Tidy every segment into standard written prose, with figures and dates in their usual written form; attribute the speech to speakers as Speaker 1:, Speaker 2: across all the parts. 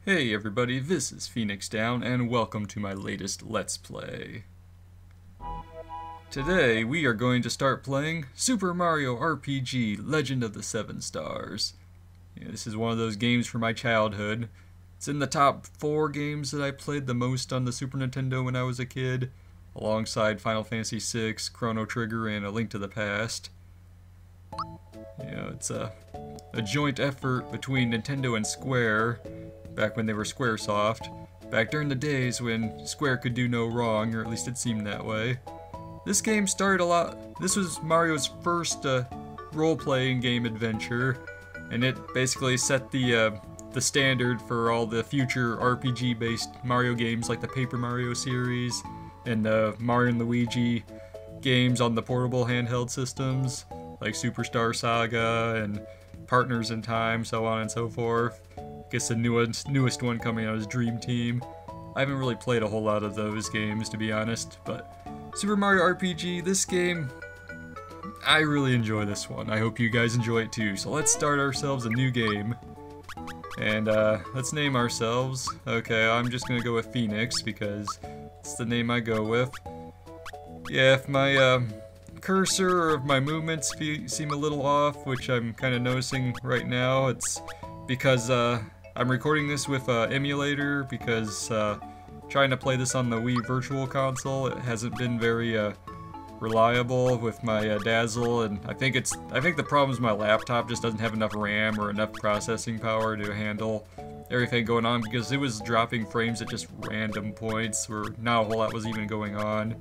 Speaker 1: Hey everybody, this is Phoenix Down and welcome to my latest Let's Play. Today we are going to start playing Super Mario RPG Legend of the Seven Stars. This is one of those games from my childhood. It's in the top 4 games that I played the most on the Super Nintendo when I was a kid, alongside Final Fantasy VI, Chrono Trigger, and A Link to the Past. It's a joint effort between Nintendo and Square, back when they were Squaresoft, back during the days when Square could do no wrong, or at least it seemed that way. This game started a lot. This was Mario's first role-playing game adventure, and it basically set the standard for all the future RPG-based Mario games like the Paper Mario series and the Mario and Luigi games on the portable handheld systems like Superstar Saga and Partners in Time, so on and so forth. I guess the newest one coming out is Dream Team. I haven't really played a whole lot of those games, to be honest, but Super Mario RPG, this game, I really enjoy this one. I hope you guys enjoy it too. So let's start ourselves a new game. And let's name ourselves. Okay, I'm just gonna go with Phoenix because it's the name I go with. Yeah, if my cursor or if my movements seem a little off, which I'm kind of noticing right now, it's because I'm recording this with an emulator because trying to play this on the Wii Virtual Console, it hasn't been very reliable with my Dazzle, and I think the problem is my laptop just doesn't have enough RAM or enough processing power to handle everything going on, because it was dropping frames at just random points where not a whole lot was even going on.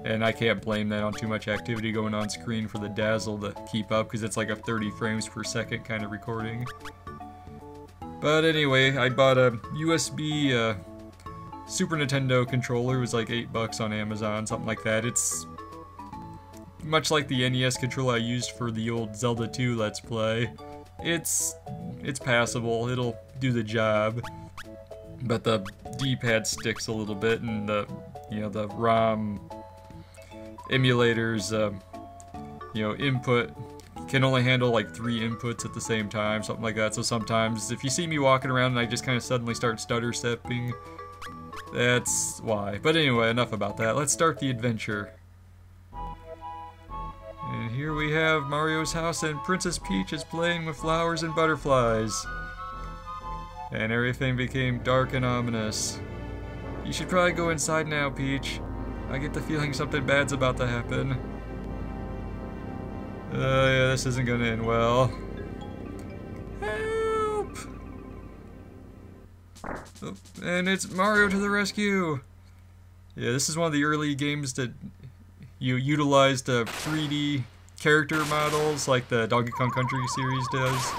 Speaker 1: And I can't blame that on too much activity going on screen for the Dazzle to keep up, because it's like a 30 frames per second kind of recording. But anyway, I bought a USB Super Nintendo controller. It was like $8 on Amazon, something like that. It's much like the NES controller I used for the old Zelda 2 Let's Play. It's passable, it'll do the job. But the D-pad sticks a little bit, and the ROM emulators input can only handle like 3 inputs at the same time, something like that. So sometimes if you see me walking around and I just kind of suddenly start stutter stepping, that's why. But anyway, enough about that. Let's start the adventure. And here we have Mario's house, and Princess Peach is playing with flowers and butterflies. And everything became dark and ominous. You should probably go inside now, Peach. I get the feeling something bad's about to happen. Yeah, this isn't gonna end well. Help! Oh, and it's Mario to the rescue! Yeah, this is one of the early games that you utilized 3D character models like the Donkey Kong Country series does.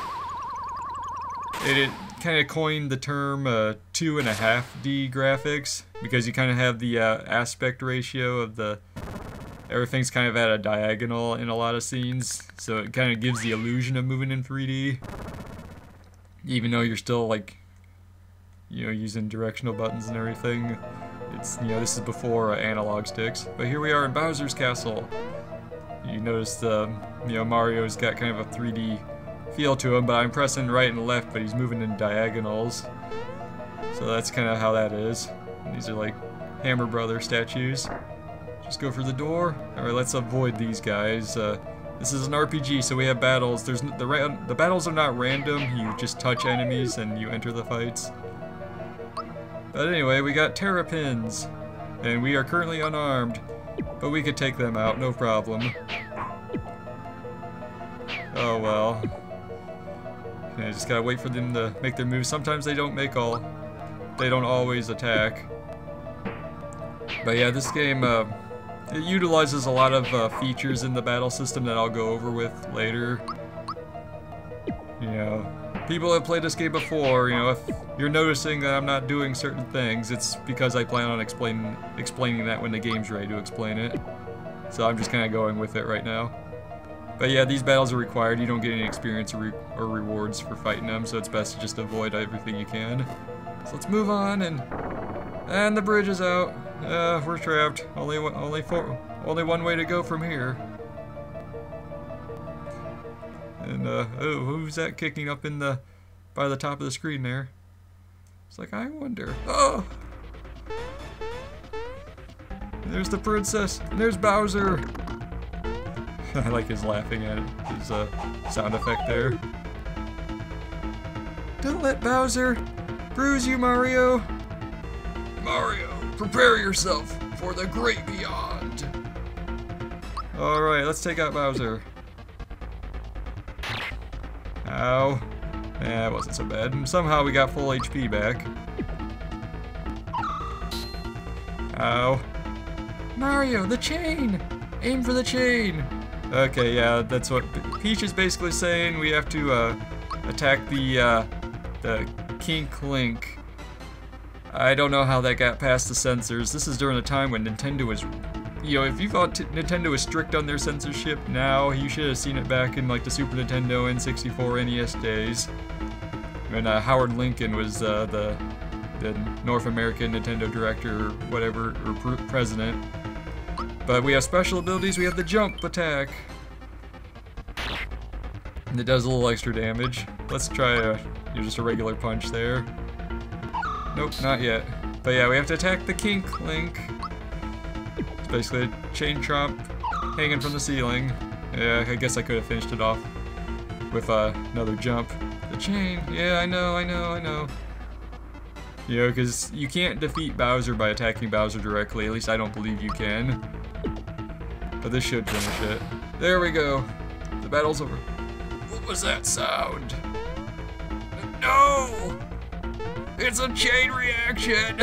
Speaker 1: And it kind of coined the term 2.5D graphics, because you kind of have the aspect ratio of everything's kind of at a diagonal in a lot of scenes, so it kind of gives the illusion of moving in 3D, even though you're still like, using directional buttons and everything. It's, this is before analog sticks. But here we are in Bowser's Castle. You notice Mario's got kind of a 3D feel to him, but I'm pressing right and left, but he's moving in diagonals. So that's kind of how that is. These are like Hammer Brother statues. Just go for the door. Alright, let's avoid these guys. This is an RPG, so we have battles. The battles are not random. You just touch enemies and you enter the fights. But anyway, we got Terrapins, and we are currently unarmed, but we could take them out, no problem. Oh well. I just gotta wait for them to make their moves. Sometimes they don't always attack. But yeah, this game, it utilizes a lot of features in the battle system that I'll go over with later. People have played this game before, if you're noticing that I'm not doing certain things, it's because I plan on explaining that when the game's ready to explain it. So I'm just kind of going with it right now. But yeah, these battles are required. You don't get any experience or rewards for fighting them, so it's best to just avoid everything you can. So let's move on, and the bridge is out. We're trapped. Only one way to go from here. And oh, who's that kicking up by the top of the screen there? It's like, I wonder. Oh! And there's the princess, and there's Bowser. I like his laughing at it, his sound effect there. Don't let Bowser bruise you, Mario. Mario, prepare yourself for the great beyond. Alright, let's take out Bowser. Ow. That wasn't so bad. And somehow we got full HP back. Ow. Mario, the chain! Aim for the chain! Okay, yeah, that's what Peach is basically saying. We have to attack the Kink Link. I don't know how that got past the censors. This is during a time when Nintendo was, you know, if you thought Nintendo was strict on their censorship now, you should have seen it back in like the Super Nintendo N64 NES days. When Howard Lincoln was the North American Nintendo director or whatever, or president. But we have special abilities. We have the jump attack. And it does a little extra damage. Let's try just a regular punch there. Nope, not yet. But yeah, we have to attack the Kink Link. It's basically a chain chomp hanging from the ceiling. Yeah, I guess I could have finished it off with another jump. The chain, yeah, I know. You know, because you can't defeat Bowser by attacking Bowser directly. At least I don't believe you can. But this should finish it. There we go. The battle's over. What was that sound? No! It's a chain reaction!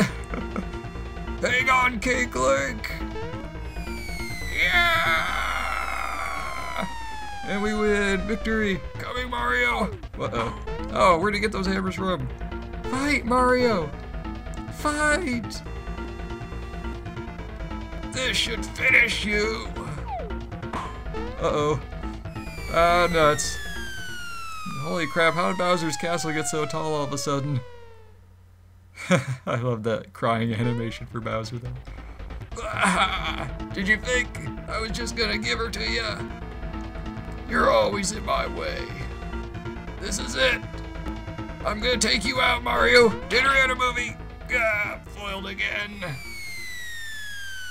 Speaker 1: Hang on, Kink Link! Yeah! And we win! Victory! Coming, Mario! Uh-oh. Oh, where'd he get those hammers from? Fight, Mario! Fight! This should finish you! Uh-oh. Ah, nuts. Holy crap, how did Bowser's castle get so tall all of a sudden? I love that crying animation for Bowser though. Ah, did you think I was just gonna give her to you? You're always in my way. This is it. I'm gonna take you out, Mario. Dinner and a movie. Ah, foiled again.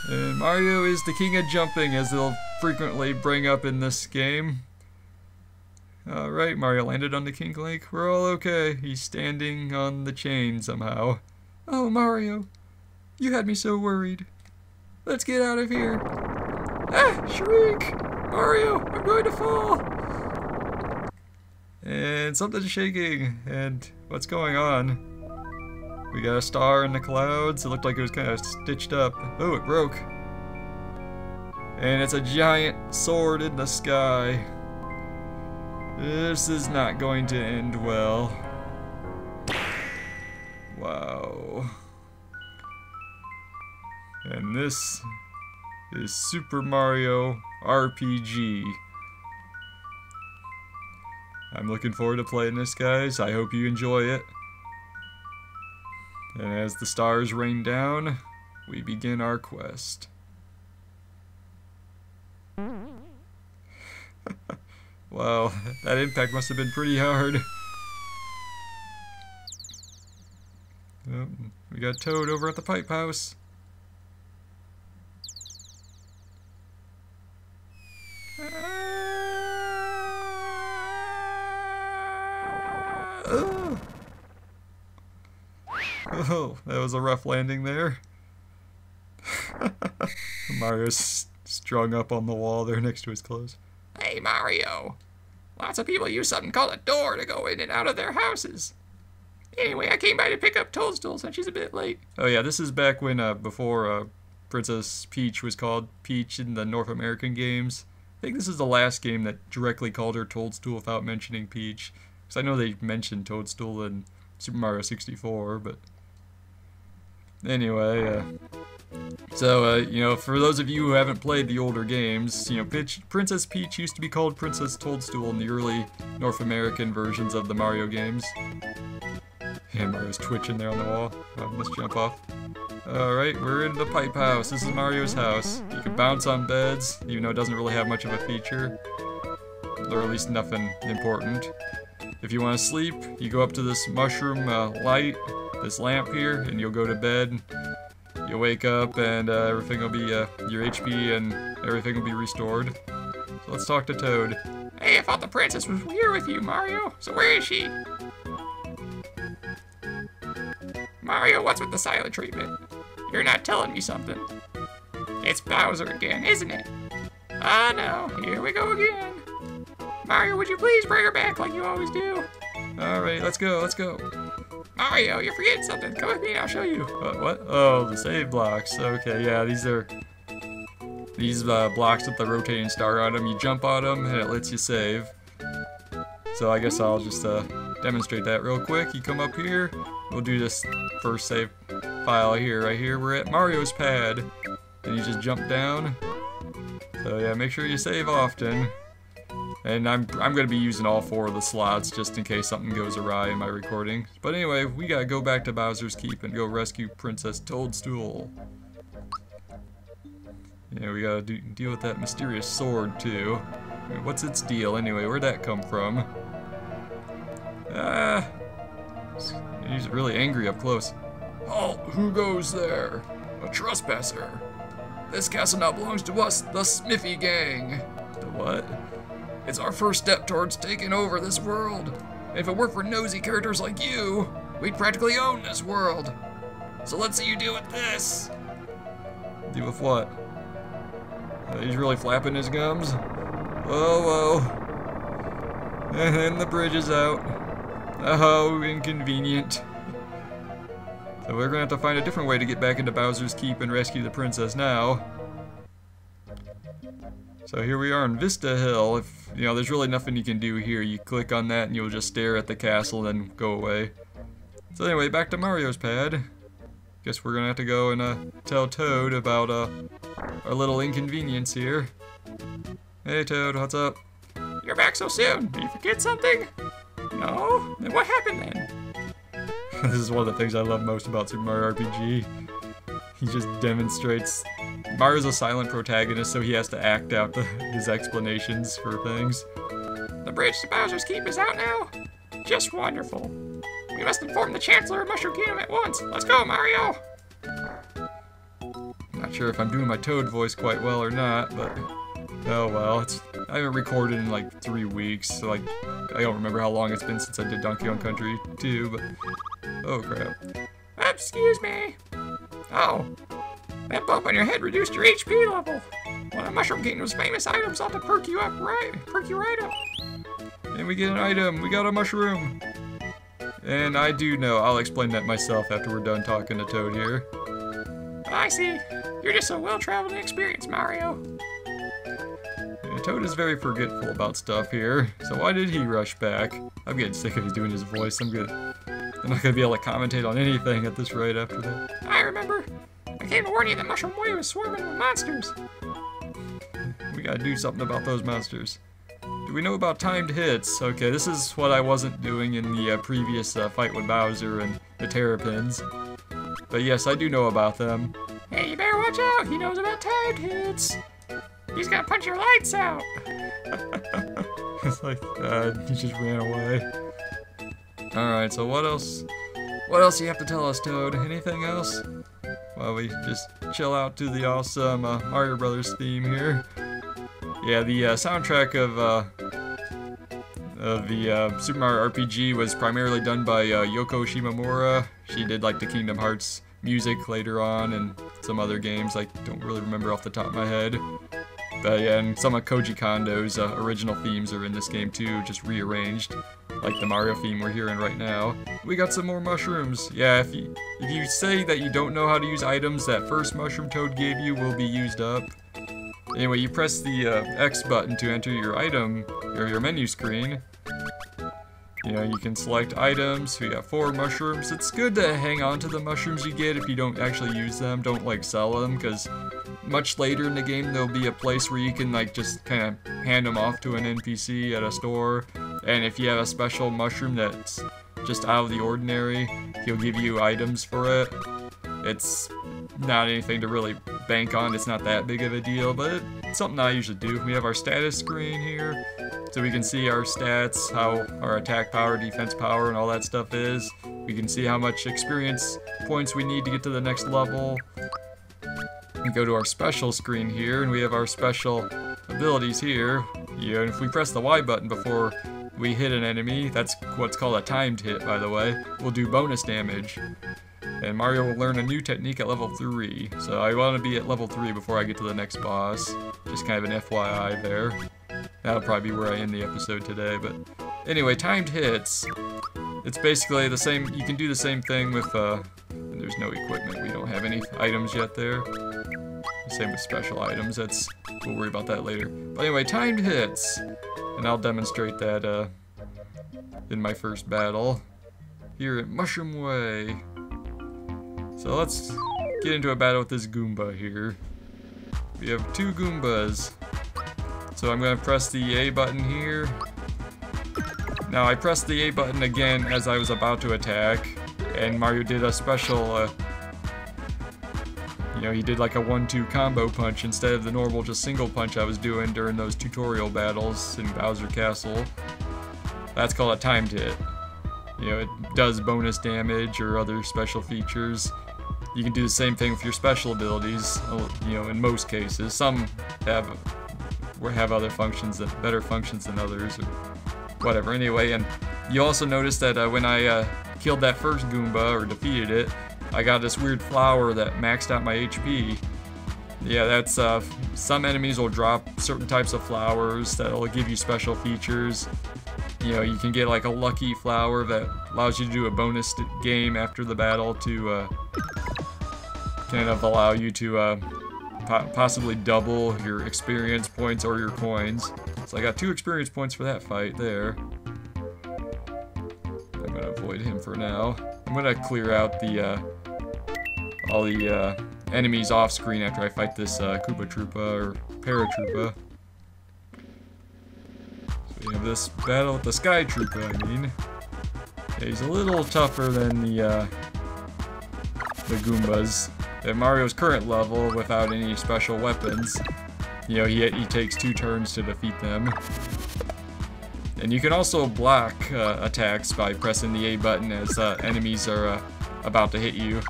Speaker 1: And Mario is the king of jumping, as they'll frequently bring up in this game. Alright, Mario landed on the Kink Link. We're all okay. He's standing on the chain somehow. Oh, Mario. You had me so worried. Let's get out of here. Ah, shriek! Mario, I'm going to fall! And something's shaking. And what's going on? We got a star in the clouds. It looked like it was kind of stitched up. Oh, it broke. And it's a giant sword in the sky. This is not going to end well. Wow. And this is Super Mario RPG. I'm looking forward to playing this, guys. I hope you enjoy it. And as the stars rain down, we begin our quest. Wow, that impact must have been pretty hard. Oh, we got Toad over at the pipe house. Oh, that was a rough landing there. Mario's strung up on the wall there next to his clothes. Hey, Mario! Lots of people use something called a door to go in and out of their houses. Anyway, I came by to pick up Toadstool since she's a bit late. Oh yeah, this is back when, before Princess Peach was called Peach in the North American games. I think this is the last game that directly called her Toadstool without mentioning Peach. Because I know they mentioned Toadstool in Super Mario 64, but... Anyway, so, you know, for those of you who haven't played the older games, you know, Princess Peach used to be called Princess Toadstool in the early North American versions of the Mario games. Yeah, Mario's twitching there on the wall. Let's jump off. Alright, we're in the pipe house. This is Mario's house. You can bounce on beds, even though it doesn't really have much of a feature. Or at least nothing important. if you want to sleep, you go up to this mushroom light, this lamp here, and you'll go to bed. You'll wake up and everything will be, your HP and everything will be restored. So let's talk to Toad.
Speaker 2: Hey, I thought the princess was here with you, Mario. So where is she? Mario, what's with the silent treatment? You're not telling me something. It's Bowser again, isn't it? Ah, no. Here we go again. Mario, would you please bring her back like you always do?
Speaker 1: Alright, let's go, let's go.
Speaker 2: Mario, you're forgetting something. Come with me and I'll show you.
Speaker 1: What? Oh, the save blocks. Okay, yeah, these are... These blocks with the rotating star on them. You jump on them and it lets you save. So I guess I'll just demonstrate that real quick. You come up here. We'll do this first save file here. Right here, we're at Mario's pad. And you just jump down. So yeah, make sure you save often. And I'm gonna be using all 4 of the slots just in case something goes awry in my recording. But anyway, we gotta go back to Bowser's Keep and go rescue Princess Toadstool. Yeah, we gotta deal with that mysterious sword too. What's its deal anyway? Where'd that come from? He's really angry up close.
Speaker 3: Halt! Who goes there? A trespasser. This castle now belongs to us, the Smithy Gang.
Speaker 1: The what?
Speaker 3: It's our first step towards taking over this world. If it weren't for nosy characters like you, we'd practically own this world. So let's see you deal with this.
Speaker 1: Deal with what? He's really flapping his gums. Oh, whoa. And then the bridge is out. Oh, inconvenient. So we're gonna have to find a different way to get back into Bowser's Keep and rescue the princess now. So here we are on Vista Hill. If you know, there's really nothing you can do here. You click on that and you'll just stare at the castle and then go away. So anyway, back to Mario's pad. Guess we're gonna have to go and tell Toad about our little inconvenience here. Hey Toad, what's up?
Speaker 2: You're back so soon. Did you forget something? No? Then what happened then?
Speaker 1: This is one of the things I love most about Super Mario RPG. He just demonstrates... Mario's a silent protagonist, so he has to act out his explanations for things.
Speaker 2: The bridge to Bowser's Keep is out now? Just wonderful. We must inform the Chancellor of Mushroom Kingdom at once. Let's go, Mario!
Speaker 1: Not sure if I'm doing my Toad voice quite well or not, but... Oh well, I haven't recorded in like 3 weeks, so like, I don't remember how long it's been since I did Donkey Kong Country 2, but... Oh crap.
Speaker 2: Excuse me. Oh. That bump on your head reduced your HP level. One of Mushroom Kingdom's famous items ought to perk you right up.
Speaker 1: And we get an item, we got a mushroom. And I do know, I'll explain that myself after we're done talking to Toad here.
Speaker 2: I see. You're just so well-traveled and experienced, Mario.
Speaker 1: Yeah, Toad is very forgetful about stuff here, so why did he rush back? I'm getting sick of doing his voice, I'm not gonna be able to commentate on anything at this rate after that.
Speaker 2: I remember. I came to warn you that Mushroom Way was swarming with monsters.
Speaker 1: We gotta do something about those monsters. Do we know about timed hits? Okay, this is what I wasn't doing in the previous fight with Bowser and the Terrapins. But yes, I do know about them.
Speaker 2: Hey, you better watch out. He knows about timed hits. He's gonna punch your lights out.
Speaker 1: It's like, he just ran away. Alright, so what else? What else do you have to tell us, Toad? Anything else? Well, we just chill out to the awesome Mario Brothers theme here. Yeah, the soundtrack of the Super Mario RPG was primarily done by Yoko Shimomura. She did like the Kingdom Hearts music later on and some other games I don't really remember off the top of my head. But yeah, and some of Koji Kondo's original themes are in this game too, just rearranged. Like the Mario theme we're hearing right now. We got some more mushrooms. Yeah, if you say that you don't know how to use items, that first mushroom Toad gave you will be used up. Anyway, you press the X button to enter your item, or your menu screen. You know, you can select items. We got 4 mushrooms. It's good to hang on to the mushrooms you get if you don't actually use them. Don't like sell them, because much later in the game there'll be a place where you can like just kind of hand them off to an NPC at a store. And if you have a special mushroom that's just out of the ordinary, he'll give you items for it. It's not anything to really bank on, it's not that big of a deal, but it's something I usually do. We have our status screen here. so we can see our stats, how our attack power, defense power, and all that stuff is. We can see how much experience points we need to get to the next level. We go to our special screen here, and we have our special abilities here. Yeah, and if we press the Y button before we hit an enemy, that's what's called a timed hit, by the way, we'll do bonus damage. And Mario will learn a new technique at level 3. So I want to be at level 3 before I get to the next boss. Just kind of an FYI there. That'll probably be where I end the episode today, but anyway, timed hits. It's basically the same, you can do the same thing with, there's no equipment, we don't have any items yet there. Same with special items, we'll worry about that later. But anyway, timed hits. And I'll demonstrate that, in my first battle. Here at Mushroom Way. So let's get into a battle with this Goomba here. We have 2 Goombas. So I'm going to press the A button here. Now I pressed the A button again as I was about to attack. And Mario did a special, you know, he did like a 1-2 combo punch instead of the normal just single punch I was doing during those tutorial battles in Bowser Castle. That's called a timed hit. You know, it does bonus damage or other special features. You can do the same thing with your special abilities, you know, in most cases. Some have other functions, that better functions than others, or whatever. Anyway, and you also notice that when I killed that first Goomba, or defeated it, I got this weird flower that maxed out my HP. Yeah, that's, some enemies will drop certain types of flowers that'll give you special features. You know, you can get like a lucky flower that allows you to do a bonus game after the battle to kind of allow you to possibly double your experience points or your coins. So I got 2 experience points for that fight there. I'm gonna avoid him for now. I'm gonna clear out the all the enemies off screen after I fight this Koopa Troopa or Paratroopa. We have this battle with the Sky Troopa, I mean. Yeah, he's a little tougher than the Goombas. At Mario's current level, without any special weapons, you know, he takes 2 turns to defeat them. And you can also block attacks by pressing the A button as enemies are about to hit you.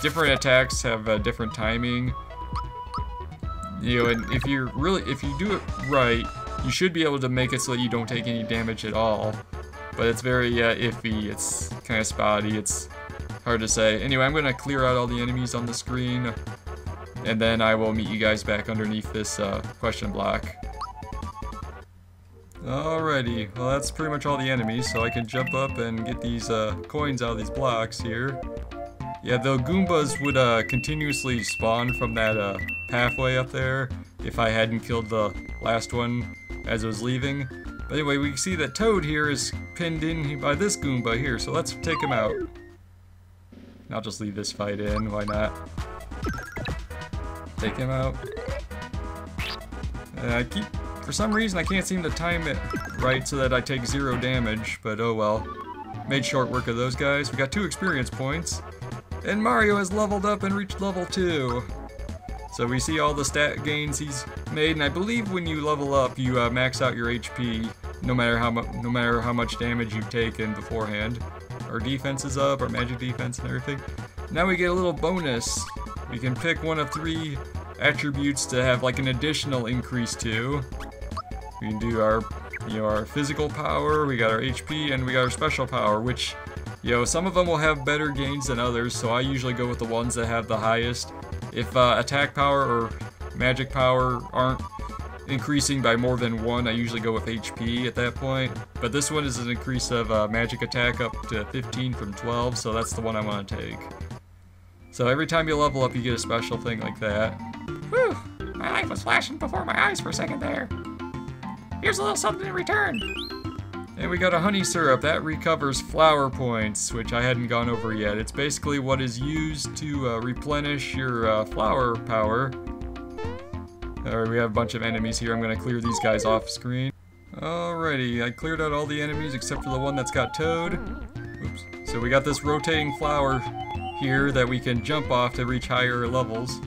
Speaker 1: Different attacks have different timing. You know, and if you do it right, you should be able to make it so that you don't take any damage at all. But it's very iffy, it's kind of spotty, it's hard to say. Anyway, I'm going to clear out all the enemies on the screen, and then I will meet you guys back underneath this question block. Alrighty, well that's pretty much all the enemies, so I can jump up and get these coins out of these blocks here. Yeah, the Goombas would continuously spawn from that pathway up there if I hadn't killed the last one as it was leaving. But anyway, we can see that Toad here is pinned in by this Goomba here, so let's take him out. And I'll just leave this fight in, why not? Take him out. And for some reason I can't seem to time it right so that I take 0 damage, but oh well. Made short work of those guys. We got 2 experience points. And Mario has leveled up and reached level 2. So we see all the stat gains he's made, and I believe when you level up, you max out your HP, no matter how much damage you've taken beforehand. Our defense is up, our magic defense and everything. Now we get a little bonus. We can pick one of 3 attributes to have like an additional increase to. We can do our, you know, our physical power, we got our HP, and we got our special power, which, you know, some of them will have better gains than others, so I usually go with the ones that have the highest. If attack power or magic power aren't increasing by more than 1, I usually go with HP at that point. But this one is an increase of magic attack up to 15 from 12, so that's the one I want to take. So every time you level up, you get a special thing like that.
Speaker 2: Whew, my life was flashing before my eyes for a second there. Here's a little something in return.
Speaker 1: And we got a honey syrup. That recovers flower points, which I hadn't gone over yet. It's basically what is used to replenish your flower power. Alright, we have a bunch of enemies here. I'm going to clear these guys off screen. Alrighty, I cleared out all the enemies except for the one that's got Toad. Oops. So we got this rotating flower here that we can jump off to reach higher levels.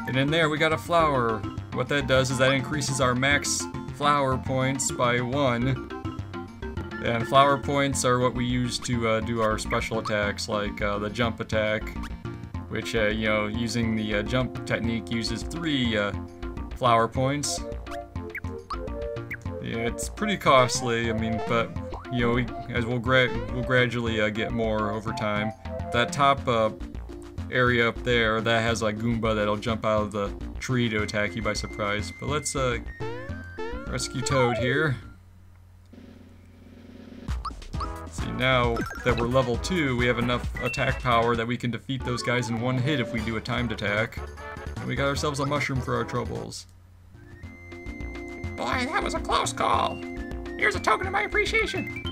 Speaker 1: And in there we got a flower. What that does is that increases our max flower points by 1. And flower points are what we use to do our special attacks, like the jump attack, which, you know, using the jump technique uses 3 flower points. Yeah, it's pretty costly, I mean, but, you know, we'll gradually get more over time. That top area up there, that has a Goomba that'll jump out of the tree to attack you by surprise. But let's rescue Toad here. See, now that we're level 2, we have enough attack power that we can defeat those guys in 1 hit if we do a timed attack. And we got ourselves a mushroom for our troubles.
Speaker 2: Boy, that was a close call. Here's a token of my appreciation.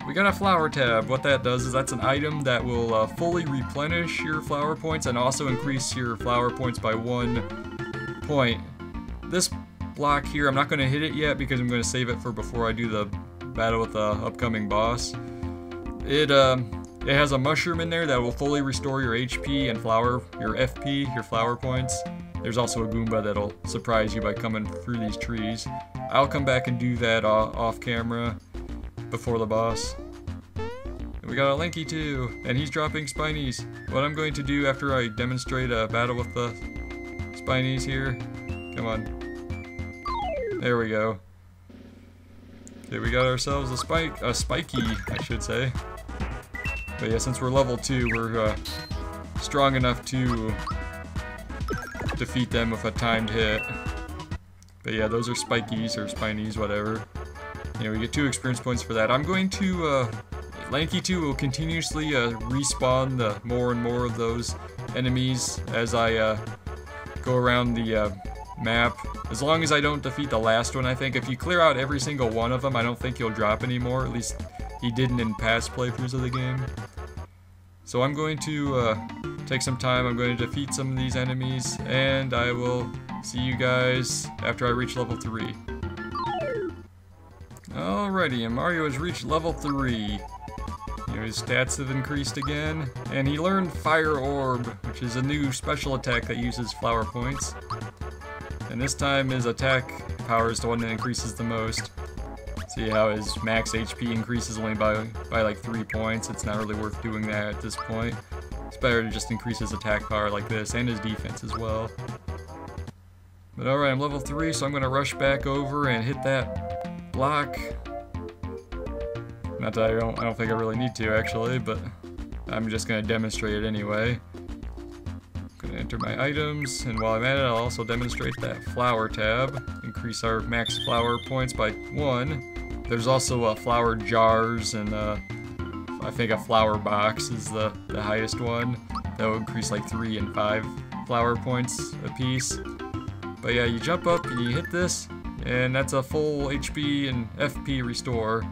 Speaker 1: We got a flower tab. What that does is that's an item that will fully replenish your flower points and also increase your flower points by 1 point. This block here, I'm not going to hit it yet because I'm going to save it for before I do the battle with the upcoming boss. It has a mushroom in there that will fully restore your HP and your FP, your flower points. There's also a Goomba that'll surprise you by coming through these trees. I'll come back and do that off camera before the boss. And we got a Lanky too, and he's dropping Spinies. What I'm going to do after I demonstrate a battle with the Spinies here, come on. There we go. Okay, we got ourselves a Spiky, I should say. But yeah, since we're level 2, we're strong enough to defeat them with a timed hit. But yeah, those are Spikies or Spinies, whatever. You know, we get 2 experience points for that. I'm going to, Lanky 2 will continuously respawn more and more of those enemies as I go around the map. As long as I don't defeat the last one, I think. If you clear out every single one of them, I don't think he'll drop anymore. At least he didn't in past playthroughs of the game. So I'm going to take some time. I'm going to defeat some of these enemies, and I will see you guys after I reach level 3. Alrighty, and Mario has reached level 3. You know, his stats have increased again, and he learned Fire Orb, which is a new special attack that uses flower points. And this time his attack power is the one that increases the most. See how his max HP increases only by like 3 points. It's not really worth doing that at this point. It's better to just increase his attack power like this, and his defense as well. But alright, I'm level 3, so I'm going to rush back over and hit that block. Not that I don't think I really need to, actually, but I'm just going to demonstrate it anyway. I'm going to enter my items, and while I'm at it, I'll also demonstrate that flower tab. Increase our max flower points by 1. There's also flower jars, and I think a flower box is the highest one. That will increase like 3 and 5 flower points a piece. But yeah, you jump up and you hit this, and that's a full HP and FP restore.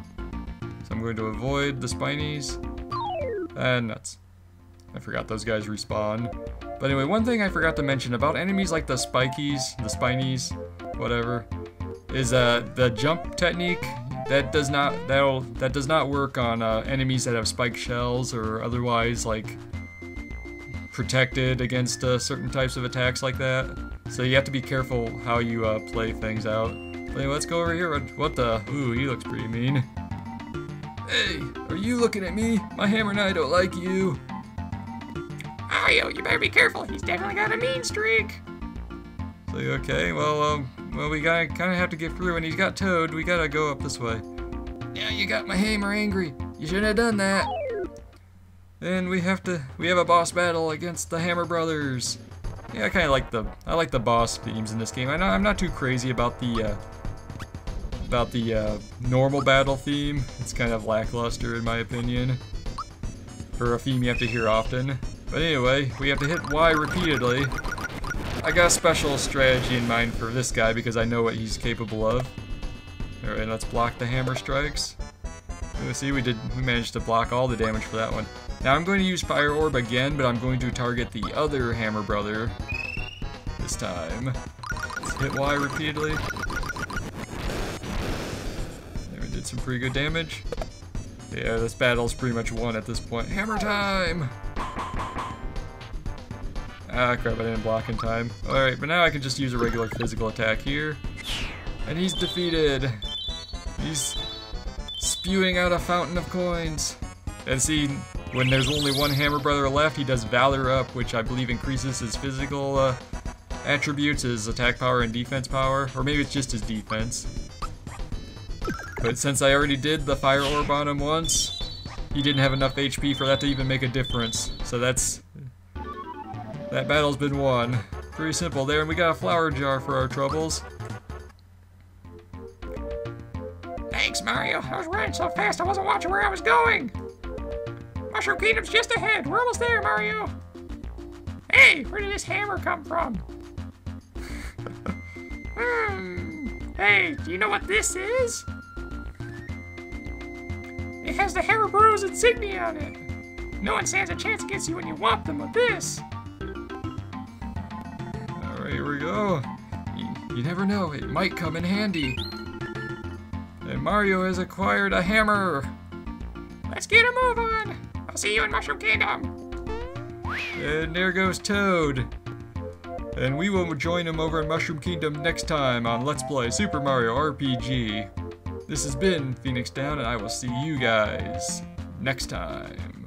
Speaker 1: So I'm going to avoid the Spinies. And nuts. I forgot those guys respawn. But anyway, one thing I forgot to mention about enemies like the Spikies, the Spinies, whatever, is the jump technique. That does not work on enemies that have spike shells or otherwise like protected against certain types of attacks like that. So you have to be careful how you play things out. But anyway, let's go over here. What the? Ooh, he looks pretty mean. Hey, are you looking at me? My hammer and I don't like you.
Speaker 2: Mario, you better be careful. He's definitely got a mean streak.
Speaker 1: So okay, well we kind of have to get through, and he's got Toad. We gotta go up this way.
Speaker 3: Yeah, you got my hammer angry. You shouldn't have done that.
Speaker 1: Then we have a boss battle against the Hammer Brothers. Yeah, I like the boss themes in this game. I'm not too crazy about the normal battle theme. It's kind of lackluster in my opinion. For a theme you have to hear often. But anyway, we have to hit Y repeatedly. I got a special strategy in mind for this guy because I know what he's capable of. Alright, let's block the hammer strikes. See, we managed to block all the damage for that one. Now I'm going to use Fire Orb again, but I'm going to target the other Hammer Brother this time. Let's hit Y repeatedly. There, we did some pretty good damage. Yeah, this battle's pretty much won at this point. Hammer time! Ah, crap, I didn't block in time. Alright, but now I can just use a regular physical attack here. And he's defeated. He's spewing out a fountain of coins. And see, when there's only one Hammer Brother left, he does Valor Up, which I believe increases his physical attributes, his attack power and defense power. Or maybe it's just his defense. But since I already did the Fire Orb on him once, he didn't have enough HP for that to even make a difference. So that battle's been won. Pretty simple there, and we got a flower jar for our troubles.
Speaker 2: Thanks, Mario. I was running so fast I wasn't watching where I was going. Mushroom Kingdom's just ahead. We're almost there, Mario. Hey, where did this hammer come from? Hey, do you know what this is? It has the Hammer Bros insignia on it. No one stands a chance against you when you whop them with this.
Speaker 1: Alright, here we go. You never know, it might come in handy. And Mario has acquired a hammer.
Speaker 2: Let's get a move on. I'll see you in Mushroom Kingdom.
Speaker 1: And there goes Toad. And we will join him over in Mushroom Kingdom next time on Let's Play Super Mario RPG. This has been Phoenix Down, and I will see you guys next time.